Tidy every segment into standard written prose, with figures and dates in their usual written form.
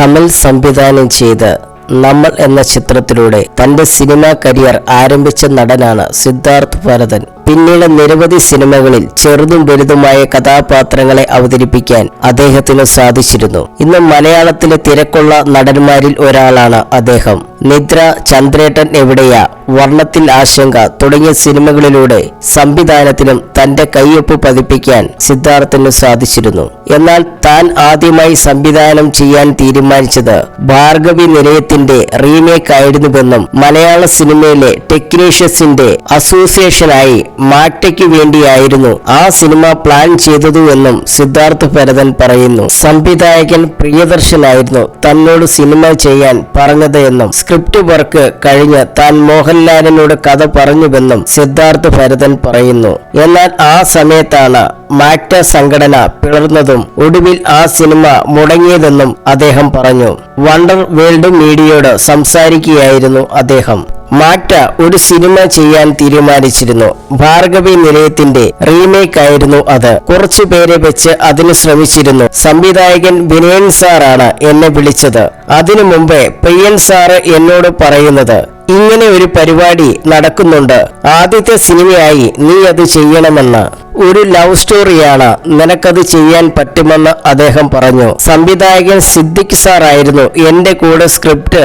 കമൽ സംവിധാനം ചെയ്ത് നമ്മൾ എന്ന ചിത്രത്തിലൂടെ തന്റെ സിനിമാ കരിയർ ആരംഭിച്ച നടനാണ് സിദ്ധാർത്ഥ് ഭരതൻ. പിന്നീട് നിരവധി സിനിമകളിൽ ചെറുതും വലുതുമായ കഥാപാത്രങ്ങളെ അവതരിപ്പിക്കാൻ അദ്ദേഹത്തിന് സാധിച്ചിരുന്നു. ഇന്ന് മലയാളത്തിലെ തിരക്കുള്ള നടന്മാരിൽ ഒരാളാണ് അദ്ദേഹം. നിദ്ര, ചന്ദ്രേട്ടൻ എവിടെയാ, വർണ്ണത്തിൽ ആശങ്ക തുടങ്ങിയ സിനിമകളിലൂടെ സംവിധാനത്തിലും തന്റെ കയ്യൊപ്പ് പതിപ്പിക്കാൻ സിദ്ധാർത്ഥിന് സാധിച്ചിരുന്നു. എന്നാൽ താൻ ആദ്യമായി സംവിധാനം ചെയ്യാൻ തീരുമാനിച്ചത് ഭാർഗവി നിലയത്തിന്റെ റീമേക്ക് ആയിരുന്നുവെന്നും മലയാള സിനിമയിലെ ടെക്നീഷ്യൻസിന്റെ അസോസിയേഷനായി മാറ്റയ്ക്ക് വേണ്ടിയായിരുന്നു ആ സിനിമ പ്ലാൻ ചെയ്തതുവെന്നും സിദ്ധാർത്ഥ് ഭരതൻ പറയുന്നു. സംവിധായകൻ പ്രിയദർശനായിരുന്നു തന്നോട് സിനിമ ചെയ്യാൻ പറഞ്ഞത് എന്നും സ്ക്രിപ്റ്റ് വർക്ക് കഴിഞ്ഞ് താൻ മോഹൻലാലിനോട് കഥ പറഞ്ഞുവെന്നും സിദ്ധാർത്ഥ് ഭരതൻ പറയുന്നു. എന്നാൽ ആ സമയത്താണ് മാറ്റ സംഘടന പിളർന്നതും ഒടുവിൽ ആ സിനിമ മുടങ്ങിയതെന്നും അദ്ദേഹം പറഞ്ഞു. വണ്ടർ വേൾഡ് മീഡിയയോട് സംസാരിക്കുകയായിരുന്നു അദ്ദേഹം. മാറ്റ ഒരു സിനിമ ചെയ്യാൻ തീരുമാനിച്ചിരുന്നു. ഭാർഗവി നിലയത്തിന്റെ റീമേക്ക് ആയിരുന്നു അത്. കുറച്ചു പേരെ വെച്ച് അതിന് ശ്രമിച്ചിരുന്നു. സംവിധായകൻ വിനയൻ സാറാണ് എന്നെ വിളിച്ചത്. അതിനു മുമ്പേ പ്രിയൻ സാറ് എന്നോട് പറയുന്നത്, ഇങ്ങനെ ഒരു പരിപാടി നടക്കുന്നുണ്ട്, ആദ്യത്തെ സിനിമയായി നീ അത് ചെയ്യണമെന്ന്. ഒരു ലവ് സ്റ്റോറിയാണ്, നിനക്കത് ചെയ്യാൻ പറ്റുമെന്ന് അദ്ദേഹം പറഞ്ഞു. സംവിധായകൻ സിദ്ദിഖ് സാർ ആയിരുന്നു എന്റെ കൂടെ സ്ക്രിപ്റ്റ്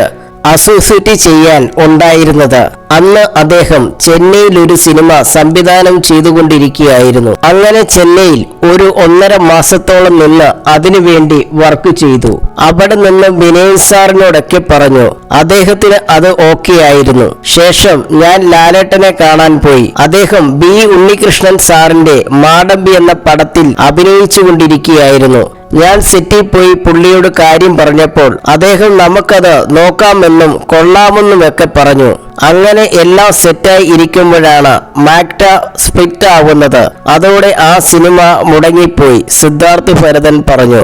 അസോസിയേറ്റ് ചെയ്യാൻ ഉണ്ടായിരുന്നത്. അന്ന് അദ്ദേഹം ചെന്നൈയിൽ ഒരു സിനിമ സംവിധാനം ചെയ്തുകൊണ്ടിരിക്കുകയായിരുന്നു. അങ്ങനെ ചെന്നൈയിൽ ഒരു 1.5 മാസത്തോളം നിന്ന് അതിനുവേണ്ടി വർക്ക് ചെയ്തു. അവിടെ നിന്ന് വിനയൻ സാറിനോടൊക്കെ പറഞ്ഞു. അദ്ദേഹത്തിന് അത് ഓക്കെ ആയിരുന്നു. ശേഷം ഞാൻ ലാലേട്ടനെ കാണാൻ പോയി. അദ്ദേഹം ബി ഉണ്ണികൃഷ്ണൻ സാറിന്റെ മാടമ്പി എന്ന പടത്തിൽ അഭിനയിച്ചു കൊണ്ടിരിക്കുകയായിരുന്നു. ഞാൻ സെറ്റിൽ പോയി പുള്ളിയോട് കാര്യം പറഞ്ഞപ്പോൾ അദ്ദേഹം നമുക്കത് നോക്കാമെന്നും കൊള്ളാമെന്നുമൊക്കെ പറഞ്ഞു. അങ്ങനെ എല്ലാം സെറ്റായി ഇരിക്കുമ്പോഴാണ് മാക്ട സ്പ്ലിറ്റ് ആവുന്നത്. അതോടെ ആ സിനിമ മുടങ്ങിപ്പോയി, സിദ്ധാർത്ഥ് ഭരതൻ പറഞ്ഞു.